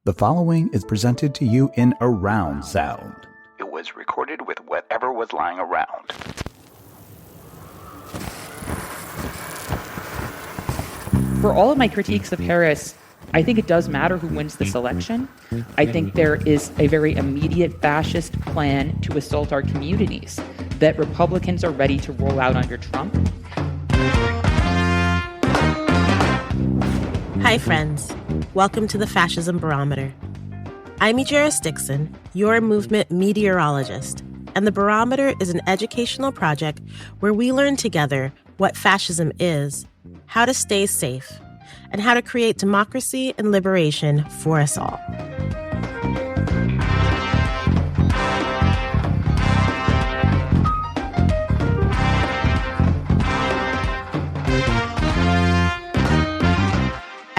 The following is presented to you in around sound. It was recorded with whatever was lying around. For all of my critiques of Harris, I think it does matter who wins this election. I think there is a very immediate fascist plan to assault our communities that Republicans are ready to roll out under Trump. Hi, friends. Welcome to the Fascism Barometer. I'm Ejaris Dixon, your movement meteorologist, and the Barometer is an educational project where we learn together what fascism is, how to stay safe, and how to create democracy and liberation for us all.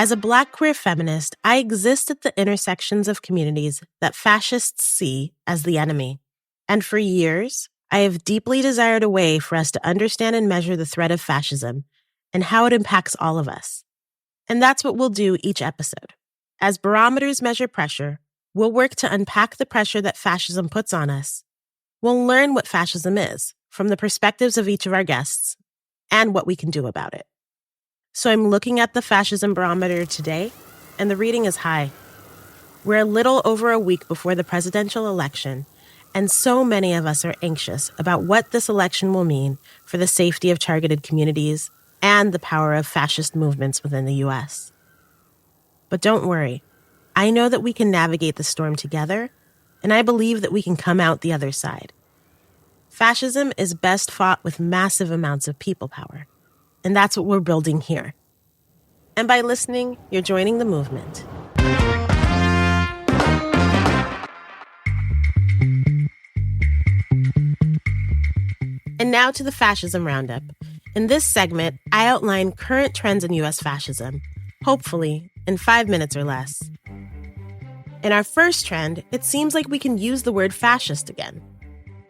As a Black queer feminist, I exist at the intersections of communities that fascists see as the enemy. And for years, I have deeply desired a way for us to understand and measure the threat of fascism and how it impacts all of us. And that's what we'll do each episode. As barometers measure pressure, we'll work to unpack the pressure that fascism puts on us. We'll learn what fascism is from the perspectives of each of our guests and what we can do about it. So I'm looking at the Fascism Barometer today, and the reading is high. We're a little over a week before the presidential election, and so many of us are anxious about what this election will mean for the safety of targeted communities and the power of fascist movements within the U.S. But don't worry. I know that we can navigate the storm together, and I believe that we can come out the other side. Fascism is best fought with massive amounts of people power. And that's what we're building here. And by listening, you're joining the movement. And now to the Fascism Roundup. In this segment, I outline current trends in U.S. fascism, hopefully in 5 minutes or less. In our first trend, it seems like we can use the word fascist again.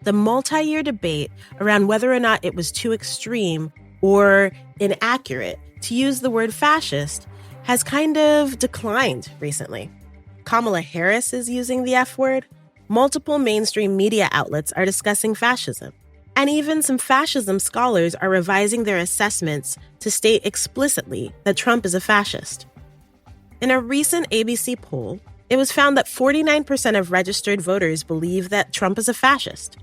The multi-year debate around whether or not it was too extreme or inaccurate to use the word fascist has kind of declined recently. Kamala Harris is using the F word. Multiple mainstream media outlets are discussing fascism. And even some fascism scholars are revising their assessments to state explicitly that Trump is a fascist. In a recent ABC poll, it was found that 49% of registered voters believe that Trump is a fascist.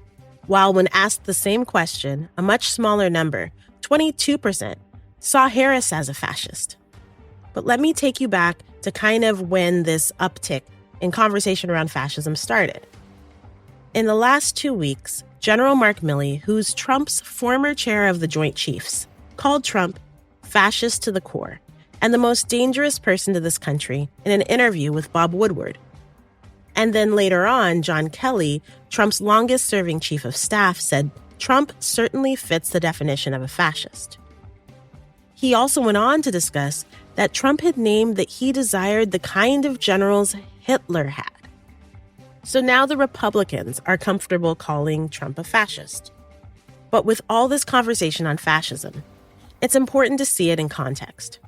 While when asked the same question, a much smaller number, 22%, saw Harris as a fascist. But let me take you back to kind of when this uptick in conversation around fascism started. In the last 2 weeks, General Mark Milley, who's Trump's former chair of the Joint Chiefs, called Trump fascist to the core and the most dangerous person to this country in an interview with Bob Woodward. And then later on, John Kelly, Trump's longest-serving chief of staff, said Trump certainly fits the definition of a fascist. He also went on to discuss that Trump had named that he desired the kind of generals Hitler had. So now the Republicans are comfortable calling Trump a fascist. But with all this conversation on fascism, it's important to see it in context.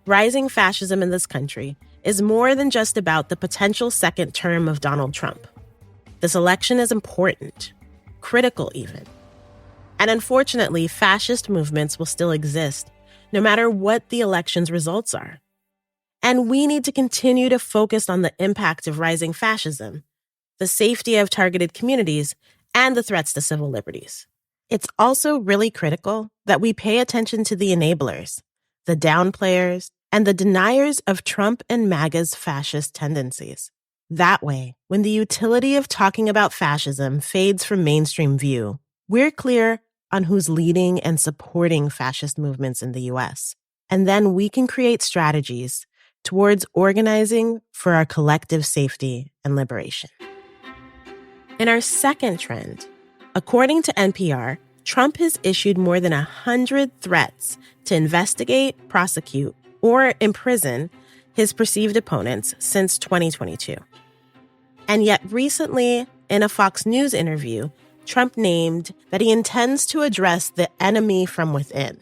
Rising fascism in this country is more than just about the potential second term of Donald Trump. This election is important, critical even. And unfortunately, fascist movements will still exist, no matter what the election's results are. And we need to continue to focus on the impact of rising fascism, the safety of targeted communities, and the threats to civil liberties. It's also really critical that we pay attention to the enablers, the downplayers, and the deniers of Trump and MAGA's fascist tendencies. That way, when the utility of talking about fascism fades from mainstream view, we're clear on who's leading and supporting fascist movements in the U.S. And then we can create strategies towards organizing for our collective safety and liberation. In our second trend, according to NPR, Trump has issued more than 100 threats to investigate, prosecute, or imprison his perceived opponents since 2022. And yet recently, in a Fox News interview, Trump named that he intends to address the enemy from within.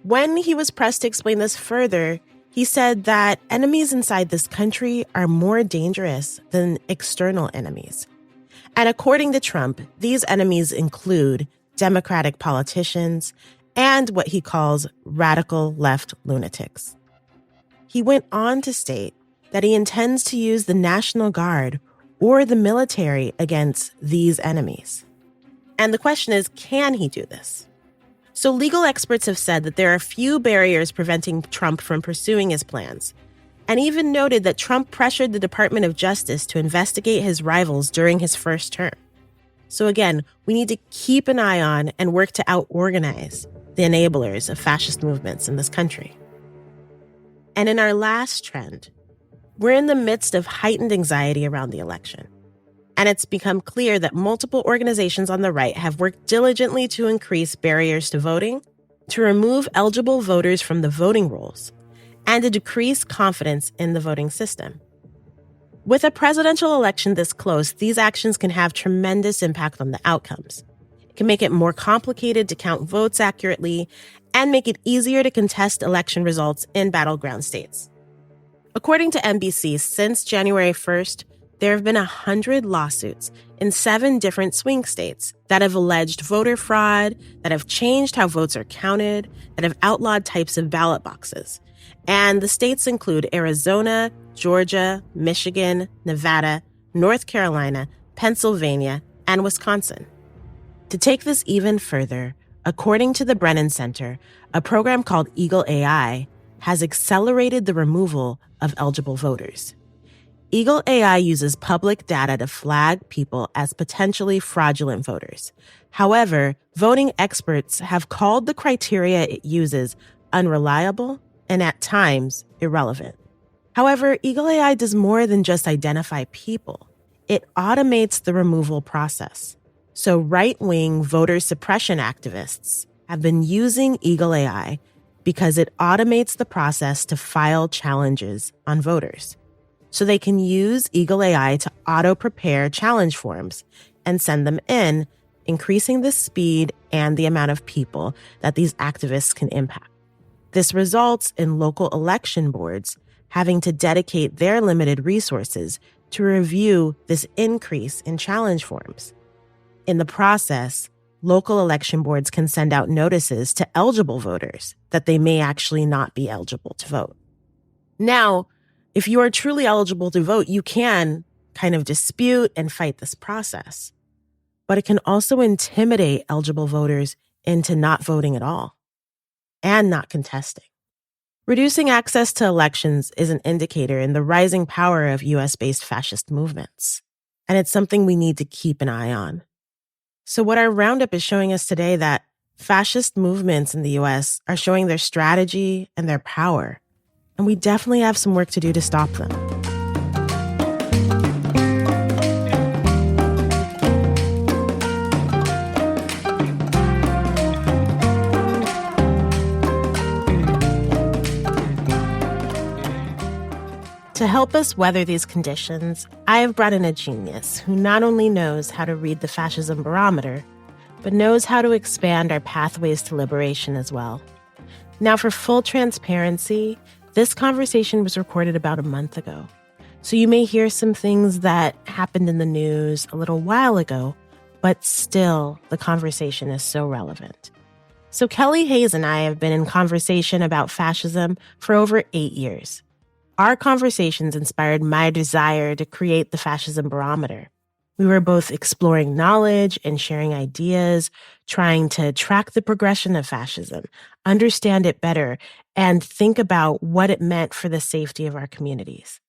When he was pressed to explain this further, He said that enemies inside this country are more dangerous than external enemies. And according to Trump, these enemies include Democratic politicians and what he calls radical left lunatics. He went on to state that he intends to use the National Guard or the military against these enemies. And the question is, can he do this? So legal experts have said that there are few barriers preventing Trump from pursuing his plans, and even noted that Trump pressured the Department of Justice to investigate his rivals during his first term. So again, we need to keep an eye on and work to out-organize the enablers of fascist movements in this country. And in our last trend, we're in the midst of heightened anxiety around the election. And it's become clear that multiple organizations on the right have worked diligently to increase barriers to voting, to remove eligible voters from the voting rolls, and to decrease confidence in the voting system. With a presidential election this close, these actions can have tremendous impact on the outcomes. It can make it more complicated to count votes accurately and make it easier to contest election results in battleground states. According to NBC, since January 1st, there have been 100 lawsuits in 7 different swing states that have alleged voter fraud, that have changed how votes are counted, that have outlawed types of ballot boxes. And the states include Arizona, Georgia, Michigan, Nevada, North Carolina, Pennsylvania, and Wisconsin. To take this even further, according to the Brennan Center, a program called Eagle AI has accelerated the removal of eligible voters. Eagle AI uses public data to flag people as potentially fraudulent voters. However, voting experts have called the criteria it uses unreliable and at times irrelevant. However, Eagle AI does more than just identify people. It automates the removal process. So right-wing voter suppression activists have been using Eagle AI because it automates the process to file challenges on voters. So they can use Eagle AI to auto-prepare challenge forms and send them in, increasing the speed and the amount of people that these activists can impact. This results in local election boards having to dedicate their limited resources to review this increase in challenge forms. In the process, local election boards can send out notices to eligible voters that they may actually not be eligible to vote. Now, if you are truly eligible to vote, you can kind of dispute and fight this process. But it can also intimidate eligible voters into not voting at all and not contesting. Reducing access to elections is an indicator in the rising power of US-based fascist movements. And it's something we need to keep an eye on. So what our roundup is showing us today that fascist movements in the US are showing their strategy and their power. And we definitely have some work to do to stop them. To help us weather these conditions, I have brought in a genius who not only knows how to read the fascism barometer, but knows how to expand our pathways to liberation as well. Now, for full transparency, this conversation was recorded about a month ago. So you may hear some things that happened in the news a little while ago, but still the conversation is so relevant. So Kelly Hayes and I have been in conversation about fascism for over 8 years. Our conversations inspired my desire to create the Fascism Barometer. We were both exploring knowledge and sharing ideas, trying to track the progression of fascism, understand it better, and think about what it meant for the safety of our communities.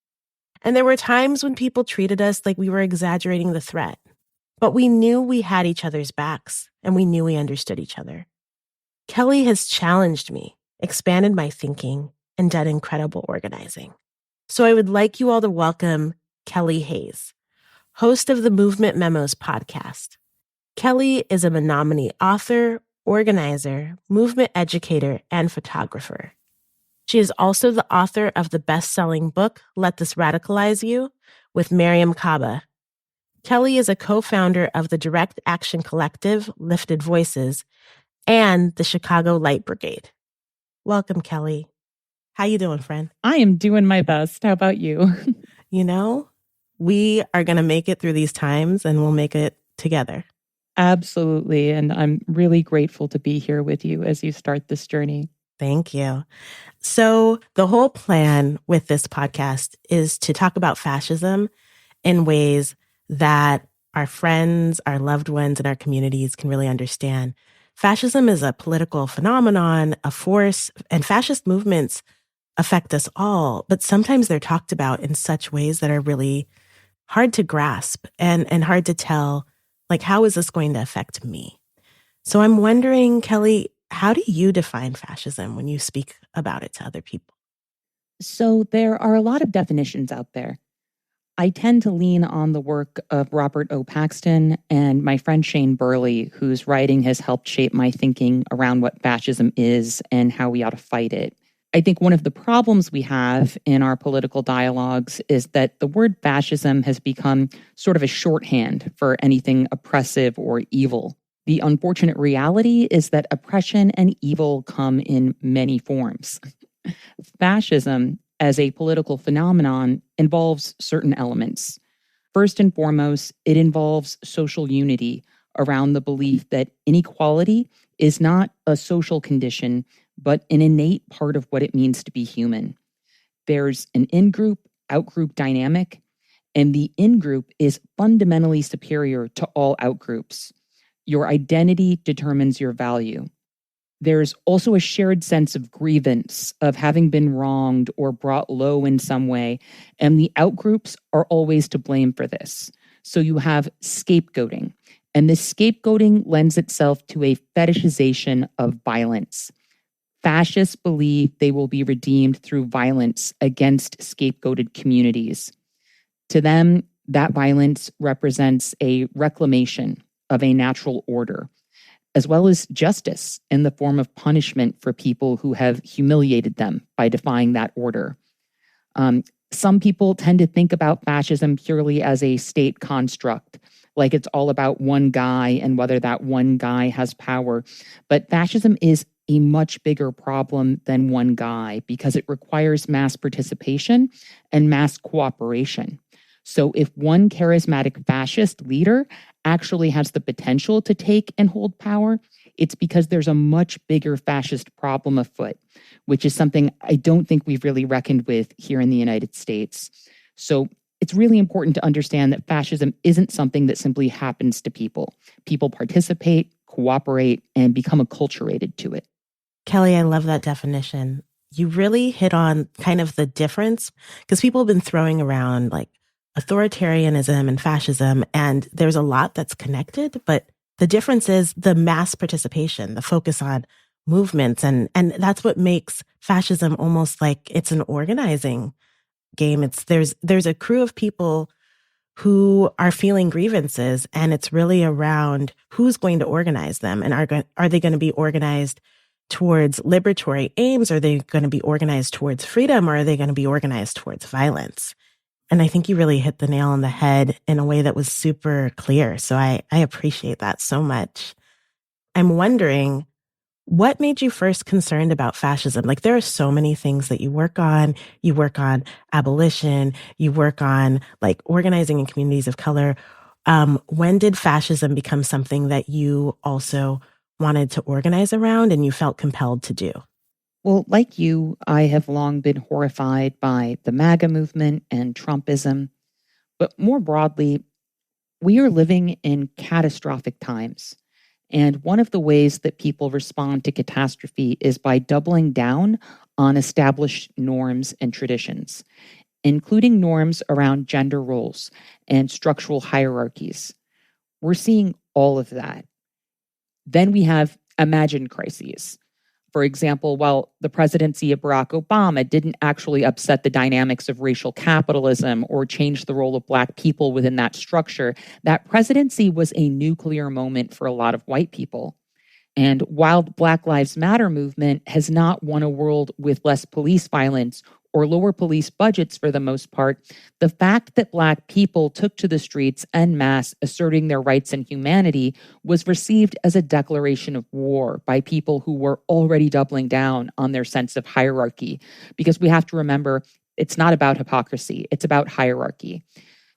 And there were times when people treated us like we were exaggerating the threat. But we knew we had each other's backs, and we knew we understood each other. Kelly has challenged me, expanded my thinking, and done incredible organizing. So I would like you all to welcome Kelly Hayes, host of the Movement Memos podcast. Kelly is a Menominee author, organizer, movement educator, and photographer. She is also the author of the best-selling book, Let This Radicalize You, with Miriam Kaba. Kelly is a co-founder of the direct action collective, Lifted Voices, and the Chicago Light Brigade. Welcome, Kelly. How you doing, friend? I am doing my best. How about you? You know, we are going to make it through these times and we'll make it together. Absolutely. And I'm really grateful to be here with you as you start this journey. Thank you. So the whole plan with this podcast is to talk about fascism in ways that our friends, our loved ones, and our communities can really understand. Fascism is a political phenomenon, a force, and fascist movements affect us all, but sometimes they're talked about in such ways that are really hard to grasp and hard to tell, like, how is this going to affect me? So I'm wondering, Kelly, how do you define fascism when you speak about it to other people? So there are a lot of definitions out there. I tend to lean on the work of Robert O. Paxton and my friend Shane Burley, whose writing has helped shape my thinking around what fascism is and how we ought to fight it. I think one of the problems we have in our political dialogues is that the word fascism has become sort of a shorthand for anything oppressive or evil. The unfortunate reality is that oppression and evil come in many forms. Fascism, as a political phenomenon, involves certain elements. First and foremost, it involves social unity around the belief that inequality is not a social condition, but an innate part of what it means to be human. There's an in-group, out-group dynamic, and the in-group is fundamentally superior to all out-groups. Your identity determines your value. There's also a shared sense of grievance, of having been wronged or brought low in some way, and the outgroups are always to blame for this. So you have scapegoating, and this scapegoating lends itself to a fetishization of violence. Fascists believe they will be redeemed through violence against scapegoated communities. To them, that violence represents a reclamation of a natural order, as well as justice in the form of punishment for people who have humiliated them by defying that order. Some people tend to think about fascism purely as a state construct, like it's all about one guy and whether that one guy has power. But fascism is a much bigger problem than one guy because it requires mass participation and mass cooperation. So if one charismatic fascist leader actually has the potential to take and hold power, it's because there's a much bigger fascist problem afoot, which is something I don't think we've really reckoned with here in the United States. So it's really important to understand that fascism isn't something that simply happens to people. People participate, cooperate, and become acculturated to it. Kelly, I love that definition. You really hit on kind of the difference because people have been throwing around like authoritarianism and fascism, and there's a lot that's connected, but the difference is the mass participation, the focus on movements, and that's what makes fascism almost like it's an organizing game. There's a crew of people who are feeling grievances, and it's really around who's going to organize them, and are they going to be organized towards liberatory aims? Are they going to be organized towards freedom, or are they going to be organized towards violence? And I think you really hit the nail on the head in a way that was super clear. So I appreciate that so much. I'm wondering, what made you first concerned about fascism? Like, there are so many things that you work on. You work on abolition. You work on like organizing in communities of color. When did fascism become something that you also wanted to organize around and you felt compelled to do? Well, like you, I have long been horrified by the MAGA movement and Trumpism. But more broadly, we are living in catastrophic times. And one of the ways that people respond to catastrophe is by doubling down on established norms and traditions, including norms around gender roles and structural hierarchies. We're seeing all of that. Then we have imagined crises. For example, while the presidency of Barack Obama didn't actually upset the dynamics of racial capitalism or change the role of Black people within that structure, that presidency was a nuclear moment for a lot of white people. And while the Black Lives Matter movement has not won a world with less police violence or lower police budgets for the most part, the fact that Black people took to the streets en masse asserting their rights and humanity was received as a declaration of war by people who were already doubling down on their sense of hierarchy. Because we have to remember, it's not about hypocrisy, it's about hierarchy.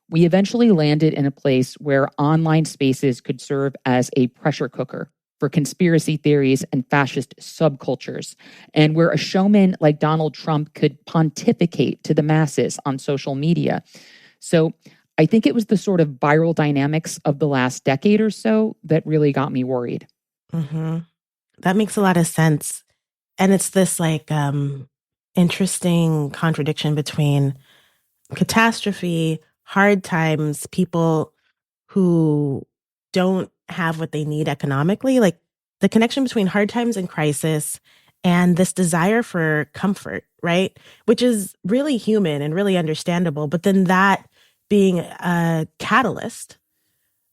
We eventually landed in a place where online spaces could serve as a pressure cooker for conspiracy theories and fascist subcultures, and where a showman like Donald Trump could pontificate to the masses on social media. So I think it was the sort of viral dynamics of the last decade or so that really got me worried. Mm-hmm. That makes a lot of sense. And it's this interesting contradiction between catastrophe, hard times, people who don't have what they need economically, like the connection between hard times and crisis and this desire for comfort, right? Which is really human and really understandable. But then that being a catalyst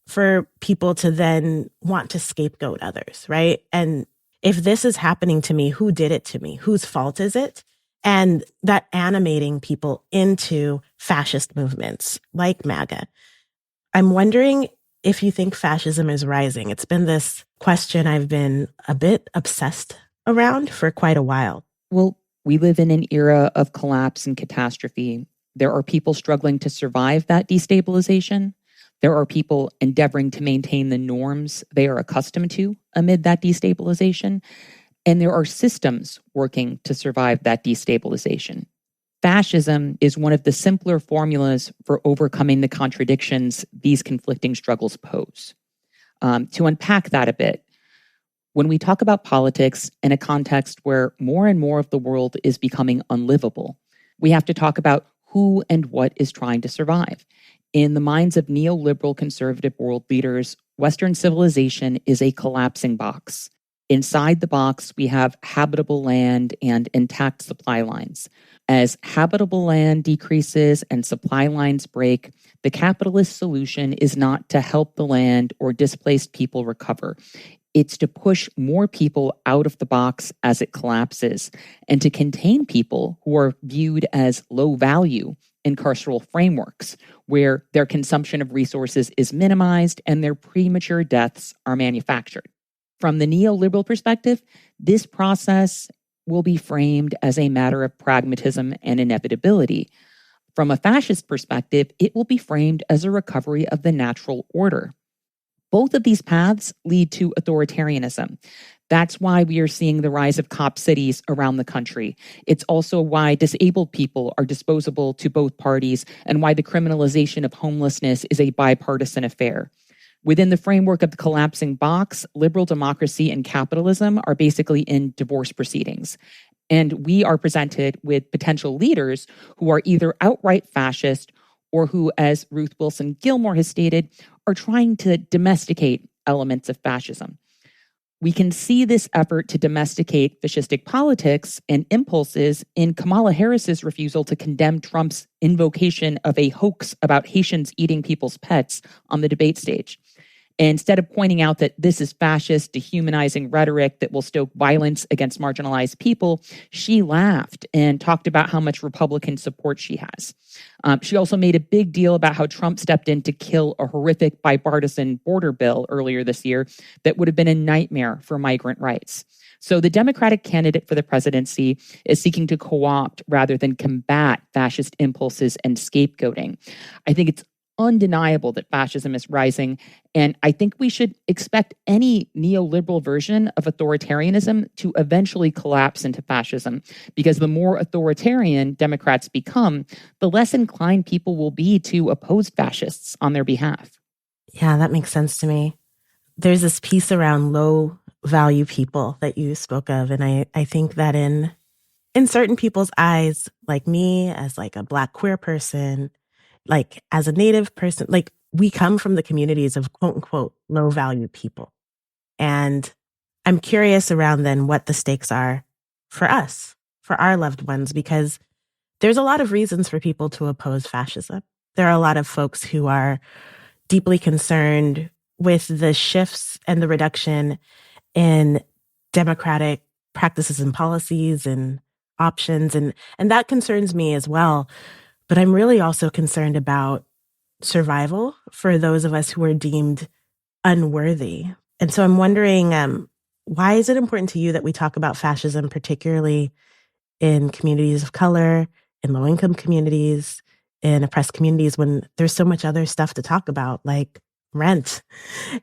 for people to then want to scapegoat others, right? And if this is happening to me, who did it to me? Whose fault is it? And that animating people into fascist movements like MAGA. I'm wondering if you think fascism is rising. It's been this question I've been a bit obsessed around for quite a while. Well, we live in an era of collapse and catastrophe. There are people struggling to survive that destabilization. There are people endeavoring to maintain the norms they are accustomed to amid that destabilization. And there are systems working to survive that destabilization. Fascism is one of the simpler formulas for overcoming the contradictions these conflicting struggles pose. To unpack that a bit, when we talk about politics in a context where more and more of the world is becoming unlivable, we have to talk about who and what is trying to survive. In the minds of neoliberal conservative world leaders, Western civilization is a collapsing box. Inside the box, we have habitable land and intact supply lines. As habitable land decreases and supply lines break, the capitalist solution is not to help the land or displaced people recover. It's to push more people out of the box as it collapses and to contain people who are viewed as low value in carceral frameworks where their consumption of resources is minimized and their premature deaths are manufactured. From the neoliberal perspective, this process will be framed as a matter of pragmatism and inevitability. From a fascist perspective, it will be framed as a recovery of the natural order. Both of these paths lead to authoritarianism. That's why we are seeing the rise of cop cities around the country. It's also why disabled people are disposable to both parties and why the criminalization of homelessness is a bipartisan affair. Within the framework of the collapsing box, liberal democracy and capitalism are basically in divorce proceedings. And we are presented with potential leaders who are either outright fascist or who, as Ruth Wilson Gilmore has stated, are trying to domesticate elements of fascism. We can see this effort to domesticate fascistic politics and impulses in Kamala Harris's refusal to condemn Trump's invocation of a hoax about Haitians eating people's pets on the debate stage. And instead of pointing out that this is fascist, dehumanizing rhetoric that will stoke violence against marginalized people, she laughed and talked about how much Republican support she has. She also made a big deal about how Trump stepped in to kill a horrific bipartisan border bill earlier this year that would have been a nightmare for migrant rights. So the Democratic candidate for the presidency is seeking to co-opt rather than combat fascist impulses and scapegoating. I think it's undeniable that fascism is rising, and I think we should expect any neoliberal version of authoritarianism to eventually collapse into fascism, because the more authoritarian Democrats become, the less inclined people will be to oppose fascists on their behalf. Yeah, that makes sense to me. There's this piece around low value people that you spoke of, and I think that in certain people's eyes, like me as like a Black queer person, like as a Native person, like we come from the communities of quote unquote low value people. And I'm curious around then what the stakes are for us, for our loved ones, because there's a lot of reasons for people to oppose fascism. There are a lot of folks who are deeply concerned with the shifts and the reduction in democratic practices and policies and options. And that concerns me as well. But I'm really also concerned about survival for those of us who are deemed unworthy. And so I'm wondering, why is it important to you that we talk about fascism, particularly in communities of color, in low-income communities, in oppressed communities, when there's so much other stuff to talk about, like rent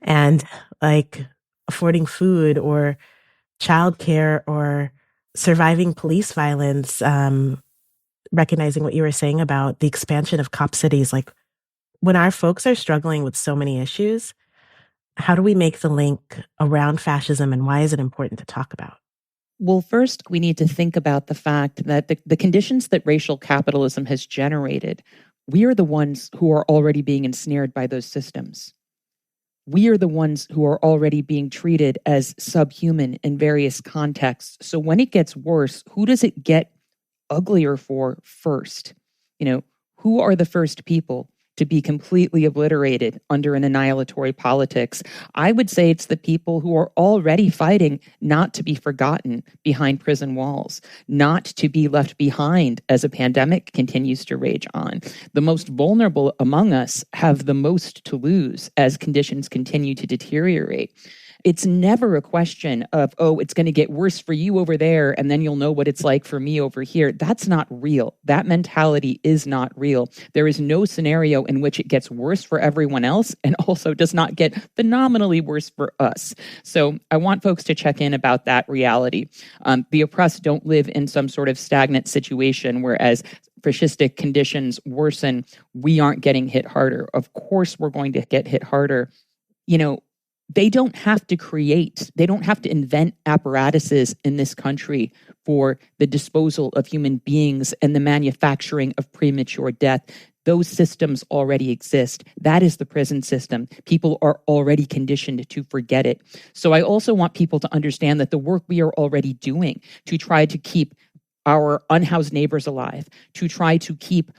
and like affording food or childcare or surviving police violence, recognizing what you were saying about the expansion of cop cities. Like when our folks are struggling with so many issues, how do we make the link around fascism and why is it important to talk about? Well, first, we need to think about the fact that the conditions that racial capitalism has generated, we are the ones who are already being ensnared by those systems. We are the ones who are already being treated as subhuman in various contexts. So when it gets worse, who does it get uglier for first? Who are the first people to be completely obliterated under an annihilatory politics? I would say it's the people who are already fighting not to be forgotten behind prison walls, not to be left behind as a pandemic continues to rage on. The most vulnerable among us have the most to lose as conditions continue to deteriorate. It's never a question of, it's going to get worse for you over there, and then you'll know what it's like for me over here. That's not real. That mentality is not real. There is no scenario in which it gets worse for everyone else and also does not get phenomenally worse for us. So I want folks to check in about that reality. The oppressed don't live in some sort of stagnant situation, whereas fascistic conditions worsen, we aren't getting hit harder. Of course, we're going to get hit harder. They don't have to invent apparatuses in this country for the disposal of human beings and the manufacturing of premature death. Those systems already exist. That is the prison system. People are already conditioned to forget it. So I also want people to understand that the work we are already doing to try to keep our unhoused neighbors alive, to try to keep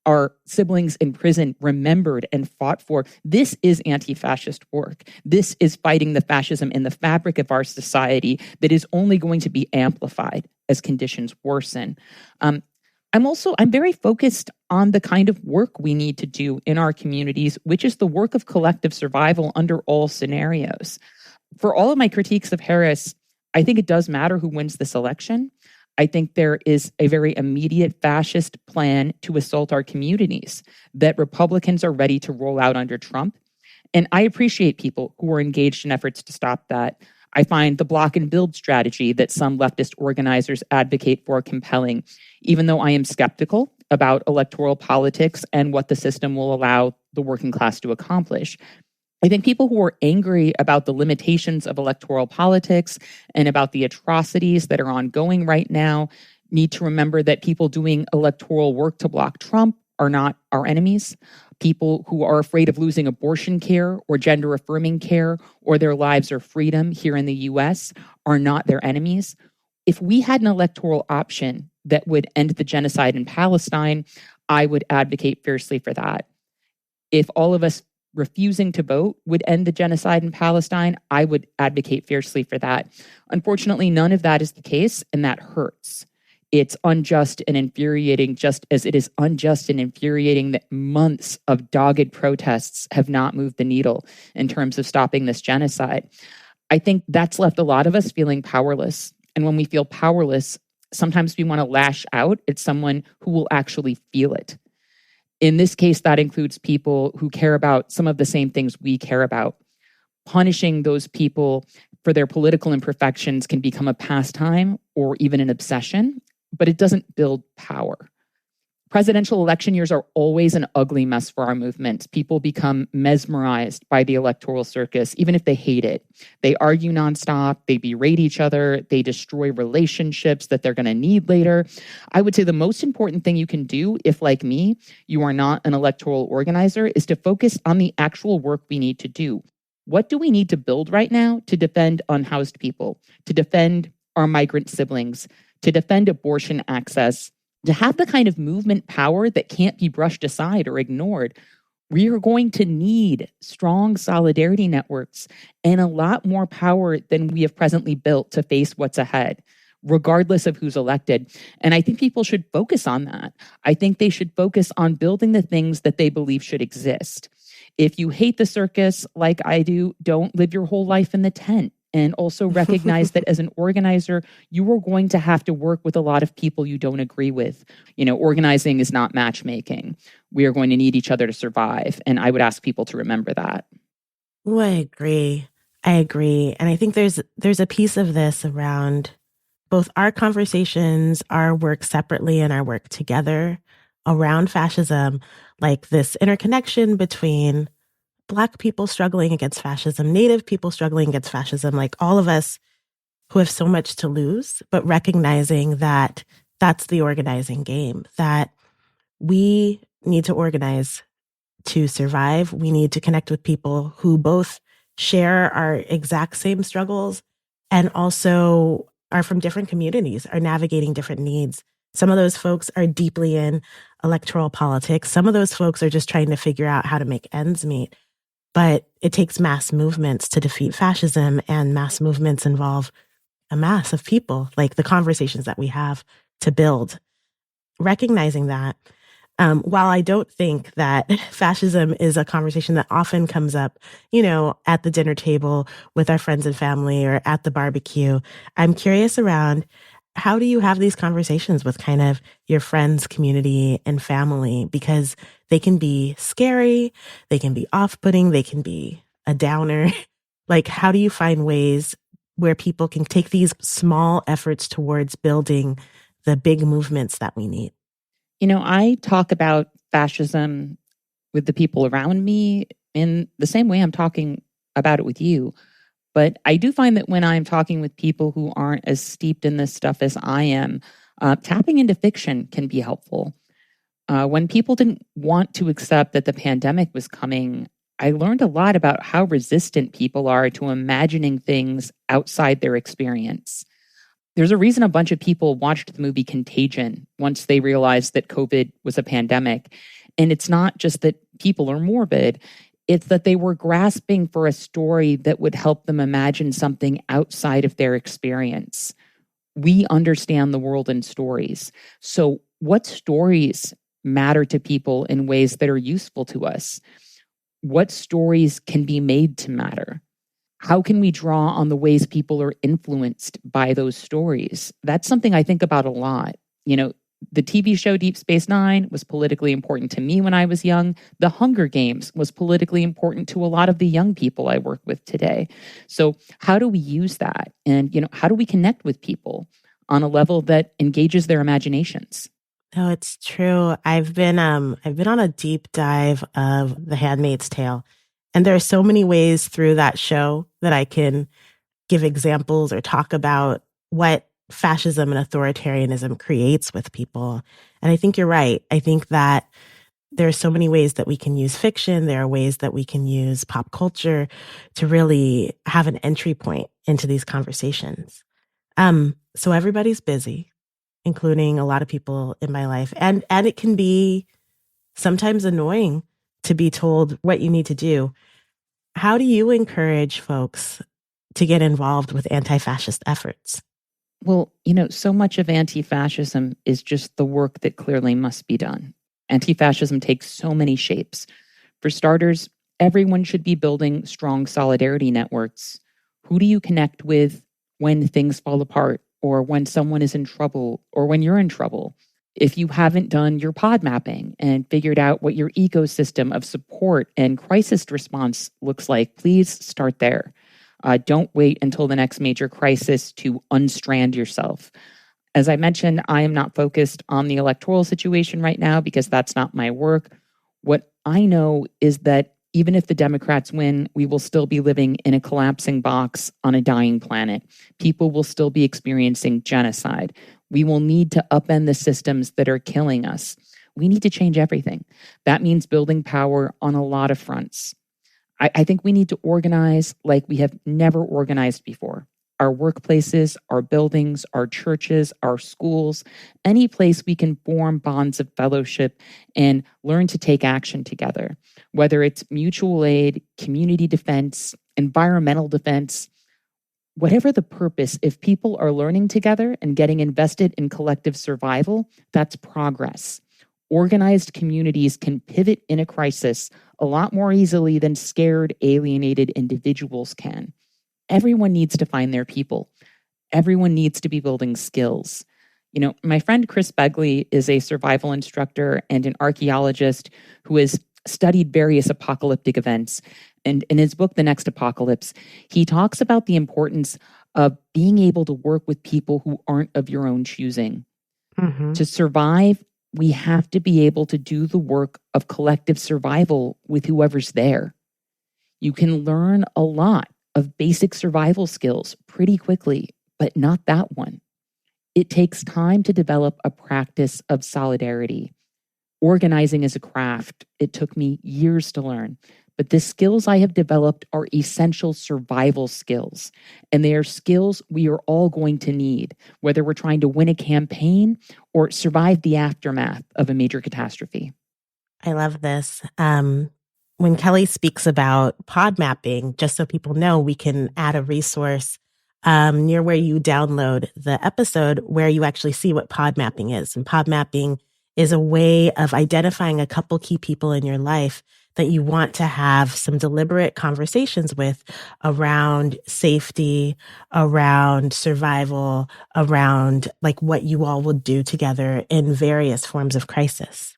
our siblings in prison remembered and fought for. This is anti-fascist work. This is fighting the fascism in the fabric of our society that is only going to be amplified as conditions worsen. I'm very focused on the kind of work we need to do in our communities, which is the work of collective survival under all scenarios. For all of my critiques of Harris, I think it does matter who wins this election. I think there is a very immediate fascist plan to assault our communities that Republicans are ready to roll out under Trump. And I appreciate people who are engaged in efforts to stop that. I find the block and build strategy that some leftist organizers advocate for compelling, even though I am skeptical about electoral politics and what the system will allow the working class to accomplish. I think people who are angry about the limitations of electoral politics and about the atrocities that are ongoing right now need to remember that people doing electoral work to block Trump are not our enemies. People who are afraid of losing abortion care or gender affirming care or their lives or freedom here in the US are not their enemies. If we had an electoral option that would end the genocide in Palestine, I would advocate fiercely for that. If all of us refusing to vote would end the genocide in Palestine, I would advocate fiercely for that. Unfortunately, none of that is the case, and that hurts. It's unjust and infuriating, just as it is unjust and infuriating that months of dogged protests have not moved the needle in terms of stopping this genocide. I think that's left a lot of us feeling powerless. And when we feel powerless, sometimes we want to lash out at someone who will actually feel it. In this case, that includes people who care about some of the same things we care about. Punishing those people for their political imperfections can become a pastime or even an obsession, but it doesn't build power. Presidential election years are always an ugly mess for our movement. People become mesmerized by the electoral circus, even if they hate it. They argue nonstop, they berate each other, they destroy relationships that they're going to need later. I would say the most important thing you can do, if like me, you are not an electoral organizer, is to focus on the actual work we need to do. What do we need to build right now to defend unhoused people, to defend our migrant siblings, to defend abortion access, to have the kind of movement power that can't be brushed aside or ignored? We are going to need strong solidarity networks and a lot more power than we have presently built to face what's ahead. regardless of who's elected. And I think people should focus on that. I think they should focus on building the things that they believe should exist. If you hate the circus like I do, don't live your whole life in the tent. And also recognize that as an organizer, you are going to have to work with a lot of people you don't agree with. Organizing is not matchmaking. We are going to need each other to survive. And I would ask people to remember that. Oh, I agree. And I think there's a piece of this around both our conversations, our work separately and our work together around fascism, like this interconnection between Black people struggling against fascism, Native people struggling against fascism, like all of us who have so much to lose, but recognizing that that's the organizing game, that we need to organize to survive. We need to connect with people who both share our exact same struggles and also are from different communities, are navigating different needs. Some of those folks are deeply in electoral politics. Some of those folks are just trying to figure out how to make ends meet. But it takes mass movements to defeat fascism, and mass movements involve a mass of people, like the conversations that we have to build. Recognizing that, while I don't think that fascism is a conversation that often comes up, at the dinner table with our friends and family or at the barbecue, I'm curious around how do you have these conversations with kind of your friends, community, and family? Because they can be scary, they can be off-putting, they can be a downer. Like, how do you find ways where people can take these small efforts towards building the big movements that we need? I talk about fascism with the people around me in the same way I'm talking about it with you. But I do find that when I'm talking with people who aren't as steeped in this stuff as I am, tapping into fiction can be helpful. When people didn't want to accept that the pandemic was coming, I learned a lot about how resistant people are to imagining things outside their experience. There's a reason a bunch of people watched the movie Contagion once they realized that COVID was a pandemic. And it's not just that people are morbid. It's that they were grasping for a story that would help them imagine something outside of their experience. We understand the world in stories. So what stories matter to people in ways that are useful to us? What stories can be made to matter? How can we draw on the ways people are influenced by those stories? That's something I think about a lot. The TV show Deep Space Nine was politically important to me when I was young. The Hunger Games was politically important to a lot of the young people I work with today. So how do we use that? And, how do we connect with people on a level that engages their imaginations? No, it's true. I've been on a deep dive of The Handmaid's Tale, and there are so many ways through that show that I can give examples or talk about what fascism and authoritarianism creates with people. And I think you're right. I think that there are so many ways that we can use fiction. There are ways that we can use pop culture to really have an entry point into these conversations. So everybody's busy, including a lot of people in my life. And it can be sometimes annoying to be told what you need to do. How do you encourage folks to get involved with anti-fascist efforts? Well, so much of anti-fascism is just the work that clearly must be done. Anti-fascism takes so many shapes. For starters, everyone should be building strong solidarity networks. Who do you connect with when things fall apart, or when someone is in trouble, or when you're in trouble? If you haven't done your pod mapping and figured out what your ecosystem of support and crisis response looks like, please start there. Don't wait until the next major crisis to unstrand yourself. As I mentioned, I am not focused on the electoral situation right now because that's not my work. What I know is that even if the Democrats win, we will still be living in a collapsing box on a dying planet. People will still be experiencing genocide. We will need to upend the systems that are killing us. We need to change everything. That means building power on a lot of fronts. I think we need to organize like we have never organized before. Our workplaces, our buildings, our churches, our schools, any place we can form bonds of fellowship and learn to take action together, whether it's mutual aid, community defense, environmental defense. whatever the purpose, if people are learning together and getting invested in collective survival, that's progress. Organized communities can pivot in a crisis a lot more easily than scared, alienated individuals can. Everyone needs to find their people. Everyone needs to be building skills. My friend Chris Begley is a survival instructor and an archaeologist who has studied various apocalyptic events. And in his book, The Next Apocalypse, he talks about the importance of being able to work with people who aren't of your own choosing. Mm-hmm. To survive, we have to be able to do the work of collective survival with whoever's there. You can learn a lot of basic survival skills pretty quickly, but not that one. It takes time to develop a practice of solidarity. Organizing is a craft. It took me years to learn. But the skills I have developed are essential survival skills. And they are skills we are all going to need, whether we're trying to win a campaign or survive the aftermath of a major catastrophe. I love this. When Kelly speaks about pod mapping, just so people know, we can add a resource near where you download the episode where you actually see what pod mapping is. And pod mapping is a way of identifying a couple key people in your life that you want to have some deliberate conversations with around safety, around survival, around like what you all will do together in various forms of crisis.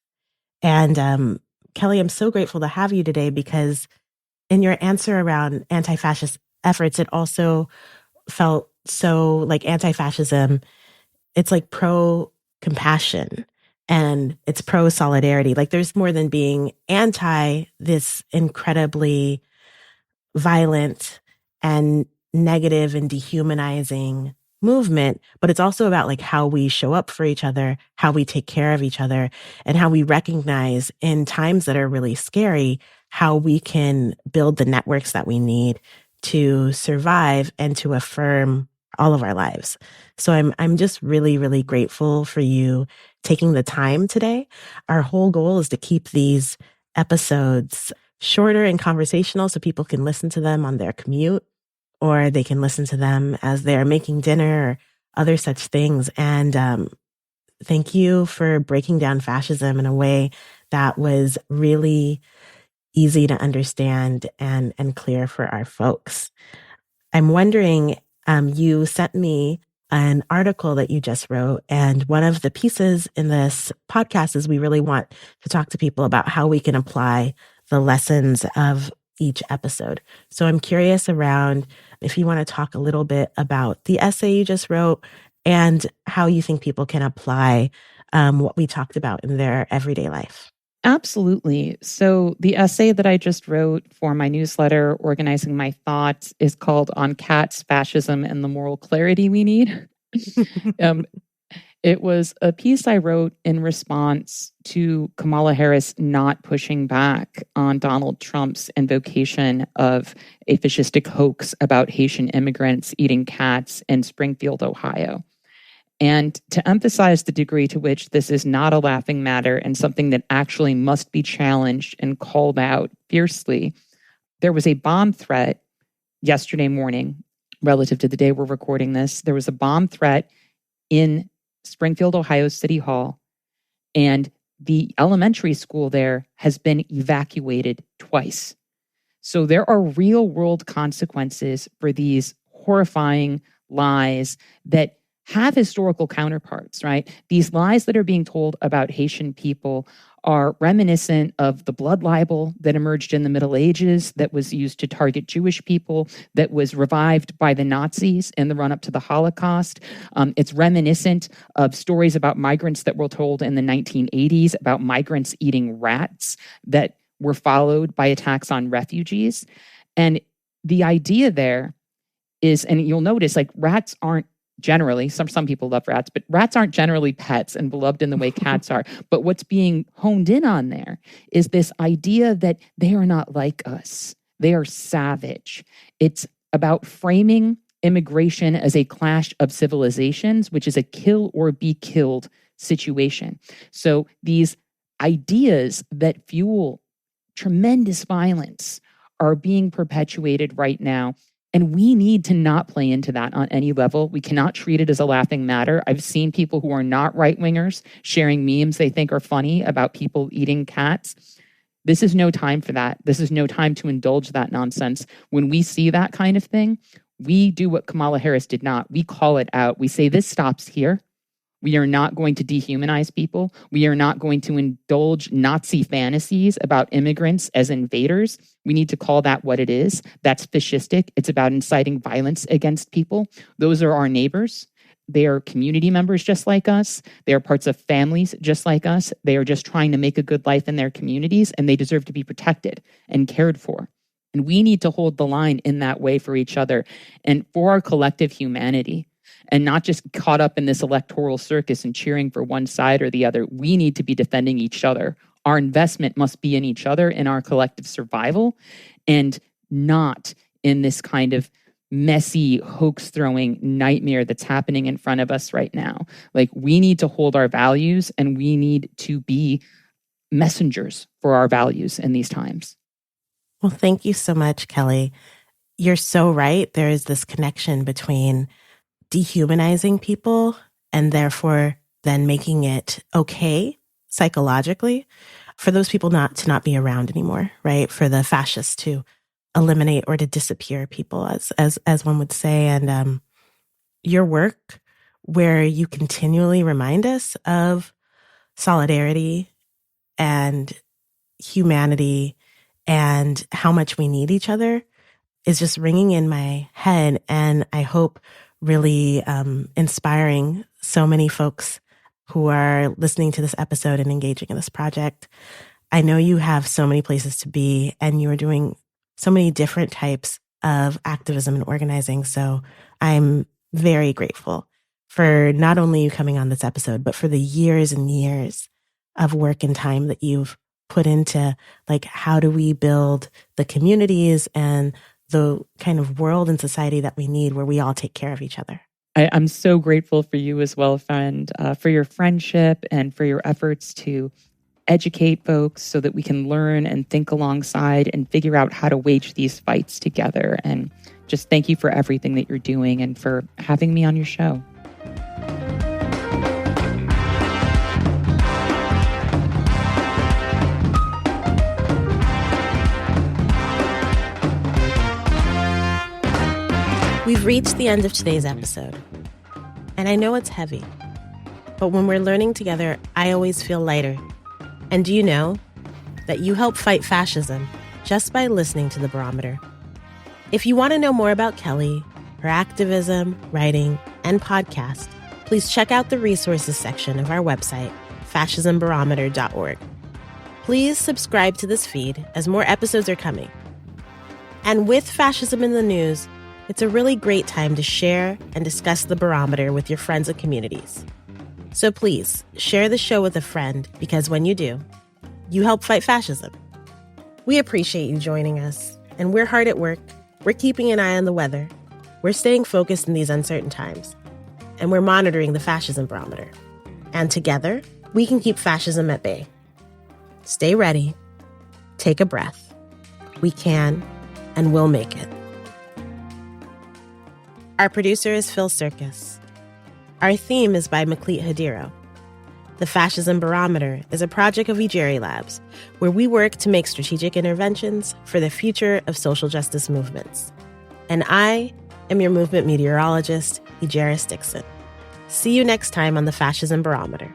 And Kelly, I'm so grateful to have you today because in your answer around anti-fascist efforts, it also felt so like anti-fascism. It's like pro-compassion and it's pro-solidarity. Like there's more than being anti this incredibly violent and negative and dehumanizing movement, but it's also about like how we show up for each other, how we take care of each other, and how we recognize in times that are really scary, how we can build the networks that we need to survive and to affirm all of our lives. So I'm just really, really grateful for you taking the time today. Our whole goal is to keep these episodes shorter and conversational so people can listen to them on their commute, or they can listen to them as they're making dinner or other such things. And thank you for breaking down fascism in a way that was really easy to understand and clear for our folks. I'm wondering, you sent me an article that you just wrote, and one of the pieces in this podcast is we really want to talk to people about how we can apply the lessons of each episode. So I'm curious around if you want to talk a little bit about the essay you just wrote and how you think people can apply what we talked about in their everyday life. Absolutely. So the essay that I just wrote for my newsletter, Organizing My Thoughts, is called On Cats, Fascism, and the Moral Clarity We Need. It was a piece I wrote in response to Kamala Harris not pushing back on Donald Trump's invocation of a fascistic hoax about Haitian immigrants eating cats in Springfield, Ohio. And to emphasize the degree to which this is not a laughing matter and something that actually must be challenged and called out fiercely, there was a bomb threat yesterday morning, relative to the day we're recording this. There was a bomb threat in Springfield, Ohio City Hall, and the elementary school there has been evacuated twice. So there are real world consequences for these horrifying lies that have historical counterparts, right? These lies that are being told about Haitian people are reminiscent of the blood libel that emerged in the Middle Ages that was used to target Jewish people, that was revived by the Nazis in the run-up to the Holocaust. It's reminiscent of stories about migrants that were told in the 1980s about migrants eating rats that were followed by attacks on refugees. And the idea there is, and you'll notice, like, rats aren't generally, some people love rats, but rats aren't generally pets and beloved in the way cats are. But what's being honed in on there is this idea that they are not like us. They are savage. It's about framing immigration as a clash of civilizations, which is a kill or be killed situation. So these ideas that fuel tremendous violence are being perpetuated right now. And we need to not play into that on any level. We cannot treat it as a laughing matter. I've seen people who are not right-wingers sharing memes they think are funny about people eating cats. This is no time for that. This is no time to indulge that nonsense. When we see that kind of thing, we do what Kamala Harris did not. We call it out. We say, this stops here. We are not going to dehumanize people. We are not going to indulge Nazi fantasies about immigrants as invaders. We need to call that what it is. That's fascistic. It's about inciting violence against people. Those are our neighbors. They are community members just like us. They are parts of families just like us. They are just trying to make a good life in their communities, and they deserve to be protected and cared for. And we need to hold the line in that way for each other and for our collective humanity, and not just caught up in this electoral circus and cheering for one side or the other. We need to be defending each other. Our investment must be in each other, in our collective survival, and not in this kind of messy, hoax-throwing nightmare that's happening in front of us right now. Like, we need to hold our values, and we need to be messengers for our values in these times. Well, thank you so much, Kelly. You're so right. There is this connection between dehumanizing people and therefore then making it okay psychologically for those people to not be around anymore, right? For the fascists to eliminate or to disappear people, as one would say. And your work, where you continually remind us of solidarity and humanity and how much we need each other, is just ringing in my head. And I hope really inspiring so many folks who are listening to this episode and engaging in this project. I know you have so many places to be, and you are doing so many different types of activism and organizing. So I'm very grateful for not only you coming on this episode, but for the years and years of work and time that you've put into, like, how do we build the communities and the kind of world and society that we need, where we all take care of each other. I'm so grateful for you as well, friend, for your friendship and for your efforts to educate folks so that we can learn and think alongside and figure out how to wage these fights together. And just thank you for everything that you're doing and for having me on your show. We've reached the end of today's episode, and I know it's heavy, but when we're learning together, I always feel lighter. And do you know that you help fight fascism just by listening to The Barometer? If you want to know more about Kelly, her activism, writing, and podcast, please check out the resources section of our website, fascismbarometer.org. Please subscribe to this feed as more episodes are coming. And with fascism in the news, it's a really great time to share and discuss The Barometer with your friends and communities. So please, share the show with a friend, because when you do, you help fight fascism. We appreciate you joining us, and we're hard at work. We're keeping an eye on the weather. We're staying focused in these uncertain times, and we're monitoring the Fascism Barometer. And together, we can keep fascism at bay. Stay ready. Take a breath. We can and will make it. Our producer is Phil Circus. Our theme is by Maklit Hadiro. The Fascism Barometer is a project of Ijeri Labs, where we work to make strategic interventions for the future of social justice movements. And I am your movement meteorologist, Ijeri Dixon. See you next time on the Fascism Barometer.